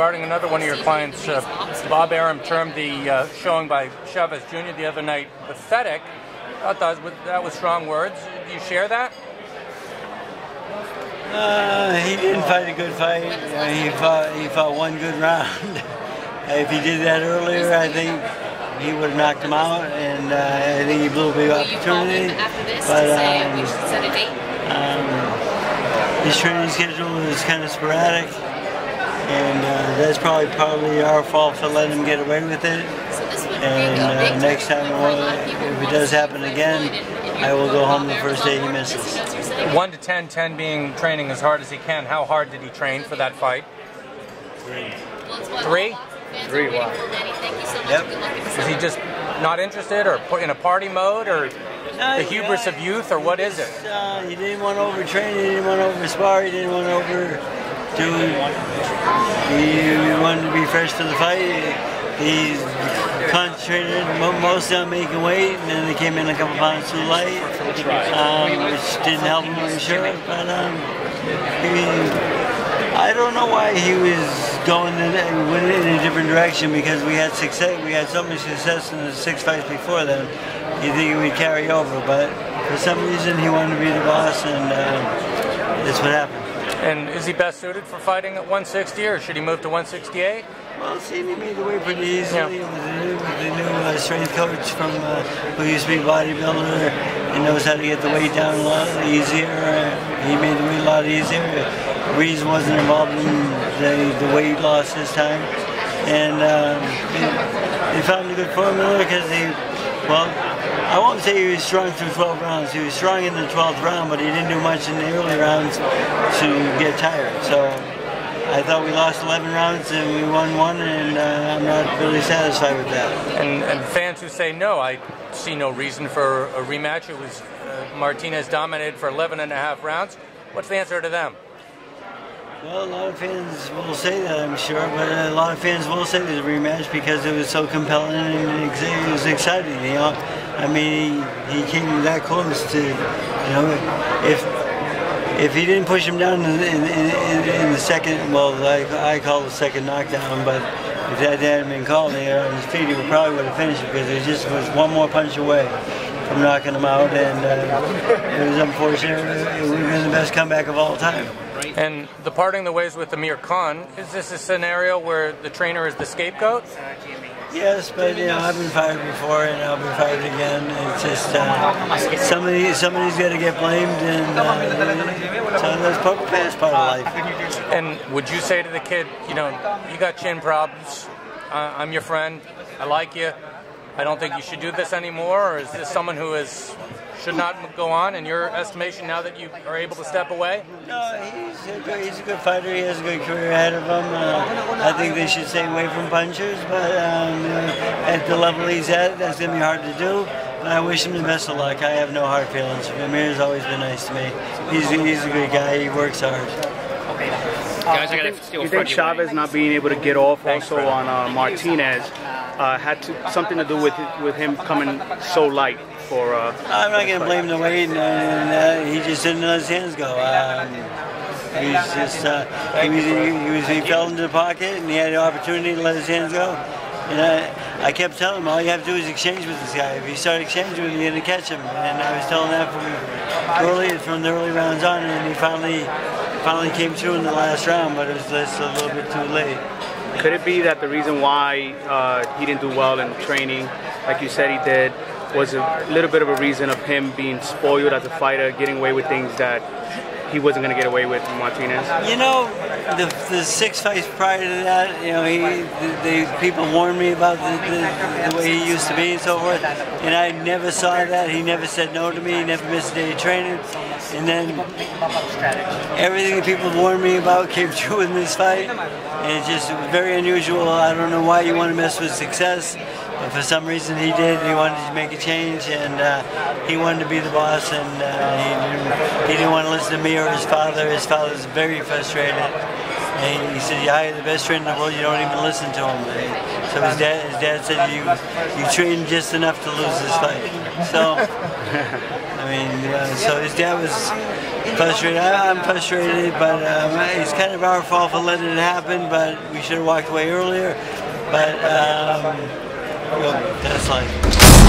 regarding another one of your clients. Bob Arum termed the showing by Chavez Jr. the other night pathetic. I thought that was strong words. Do you share that? He didn't fight a good fight. He fought one good round. If he did that earlier, I think he would have knocked him out, and I think he blew a big opportunity. But his training schedule is kind of sporadic, and that's probably our fault for letting him get away with it. And next time, if it does happen again, I will go home the first day he misses. 1 to 10, 10 being training as hard as he can. How hard did he train for that fight? 3. 3? 3, wow. Yep. Is he just not interested, or put in a party mode, or the hubris of youth, or what is it? He didn't want to overtrain, he didn't want to overspar, he didn't want to overdo it. He wanted to be fresh for the fight. He concentrated mostly on making weight, and then he came in a couple pounds too light, which didn't help him, I'm sure. But I don't know why he was going in a different direction, because we had success. We had so much success in the 6 fights before then. You think he would carry over, but for some reason he wanted to be the boss, and that's what happened. And is he best suited for fighting at 160, or should he move to 168? Well, see, he made the weight pretty easily with the new strength coach from who used to be a bodybuilder and knows how to get the weight down a lot easier. He made the weight a lot easier. Reason wasn't involved in the weight loss this time, and he found a good formula because I won't say he was strong through 12 rounds. He was strong in the 12th round, but he didn't do much in the early rounds to get tired. So I thought we lost 11 rounds and we won 1, and I'm not really satisfied with that. And fans who say no, I see no reason for a rematch. It was Martinez dominated for 11.5 rounds. What's the answer to them? Well, a lot of fans will say that, I'm sure, but a lot of fans will say there's a rematch because it was so compelling and it was exciting. You know, I mean, he came that close to, you know, if he didn't push him down in the second, well, I call the second knockdown, but if that hadn't been called there on his feet, he probably would have finished it, because it just was one more punch away from knocking him out, and it was unfortunate. It would have been the best comeback of all time. And the parting the ways with Amir Khan, is this a scenario where the trainer is the scapegoat? Yes, but you know, I've been fired before and I'll be fired again. It's just somebody's got to get blamed, and so that's part of life. And would you say to the kid, you know, you got chin problems, I'm your friend, I like you, I don't think you should do this anymore, or is this someone who should not go on in your estimation now that you are able to step away? No, he's a good fighter. He has a good career ahead of him. I think they should stay away from punchers, but at the level he's at, that's going to be hard to do. And I wish him the best of luck. I have no hard feelings. Amir's always been nice to me. He's a good guy. He works hard. Guys, you think Chavez not being able to get off also on Martinez had something to do with him coming so light? I'm not going to blame the weight, and he just didn't let his hands go. He fell into the pocket, and he had the opportunity to let his hands go. And I kept telling him, all you have to do is exchange with this guy. If you start exchanging with him, you're going to catch him. And I was telling that from the early rounds on, and he finally came through in the last round, but it was just a little bit too late. Could it be that the reason why he didn't do well in training, like you said he did, was a little bit of a reason of him being spoiled as a fighter, getting away with things that he wasn't going to get away with from Martinez? You know, the 6 fights prior to that, you know, people warned me about the way he used to be and so forth, and I never saw that. He never said no to me. He never missed a day of training. And then everything that people warned me about came true in this fight, and it just was very unusual. I don't know why you want to mess with success. But for some reason he did. He wanted to make a change, and he wanted to be the boss, and he didn't want to listen to me or his father. His father's very frustrated. And he said, you hire the best trainer in the world, you don't even listen to him. So his dad said you trained just enough to lose this fight. So, I mean, so his dad was frustrated. I'm frustrated, but it's kind of our fault for letting it happen. But we should have walked away earlier. But that's life.